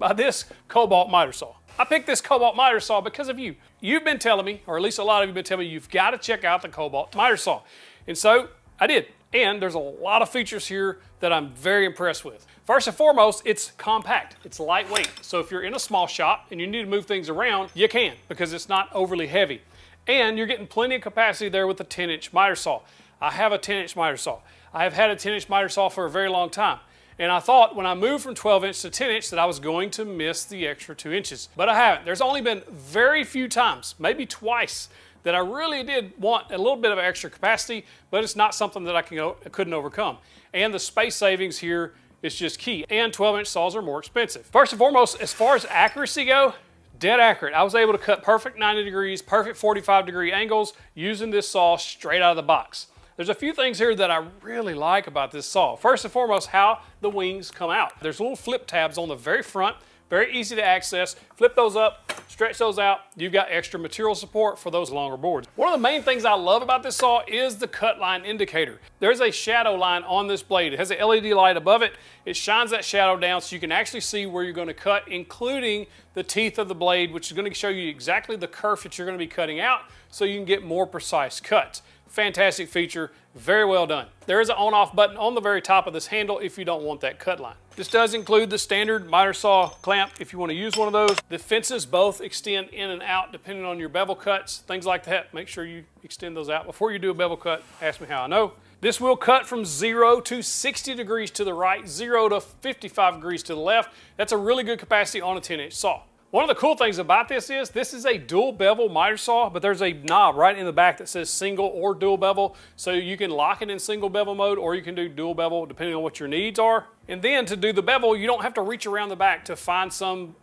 by this Kobalt Miter Saw. I picked this Kobalt Miter Saw because of you. You've been telling me, or at least a lot of you have been telling me, you've got to check out the Kobalt Miter Saw. And so I did. And there's a lot of features here that I'm very impressed with. First and foremost, it's compact. It's lightweight. So if you're in a small shop and you need to move things around, you can, because it's not overly heavy. And you're getting plenty of capacity there with the 10-inch miter saw. I have a 10-inch miter saw. I have had a 10-inch miter saw for a very long time. And I thought when I moved from 12-inch to 10-inch that I was going to miss the extra 2 inches. But I haven't. There's only been very few times, maybe twice, that I really did want a little bit of extra capacity, but it's not something that I couldn't overcome. And the space savings here is just key. And 12-inch saws are more expensive. First and foremost, as far as accuracy go, dead accurate. I was able to cut perfect 90 degrees, perfect 45-degree angles using this saw straight out of the box. There's a few things here that I really like about this saw. First and foremost, how the wings come out. There's little flip tabs on the very front, very easy to access. Flip those up, stretch those out. You've got extra material support for those longer boards. One of the main things I love about this saw is the cut line indicator. There's a shadow line on this blade. It has an LED light above it. It shines that shadow down so you can actually see where you're going to cut, including the teeth of the blade, which is going to show you exactly the kerf that you're going to be cutting out so you can get more precise cuts. Fantastic feature, very well done. There is an on-off button on the very top of this handle if you don't want that cut line. This does include the standard miter saw clamp if you want to use one of those. The fences both extend in and out depending on your bevel cuts, things like that. Make sure you extend those out. Before you do a bevel cut, ask me how I know. This will cut from 0 to 60 degrees to the right, 0 to 55 degrees to the left. That's a really good capacity on a 10-inch saw. One of the cool things about this is a dual bevel miter saw, but there's a knob right in the back that says single or dual bevel, so you can lock it in single bevel mode or you can do dual bevel depending on what your needs are. And then to do the bevel, you don't have to reach around the back to find some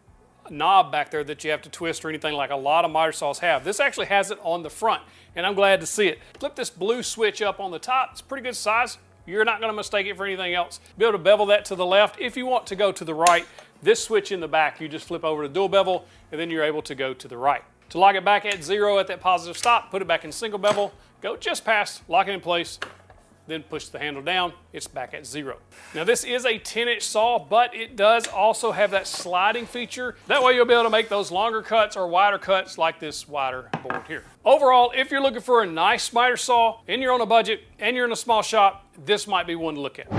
knob back there that you have to twist or anything like a lot of miter saws have. This actually has it on the front, and I'm glad to see it. Flip this blue switch up on the top. It's a pretty good size. You're not going to mistake it for anything else. Be able to bevel that to the left. If you want to go to the right, this switch in the back, you just flip over to dual bevel, and then you're able to go to the right. To lock it back at 0 at that positive stop, put it back in single bevel, go just past, lock it in place, then push the handle down, it's back at 0. Now this is a 10-inch saw, but it does also have that sliding feature. That way you'll be able to make those longer cuts or wider cuts like this wider board here. Overall, if you're looking for a nice miter saw and you're on a budget and you're in a small shop, this might be one to look at.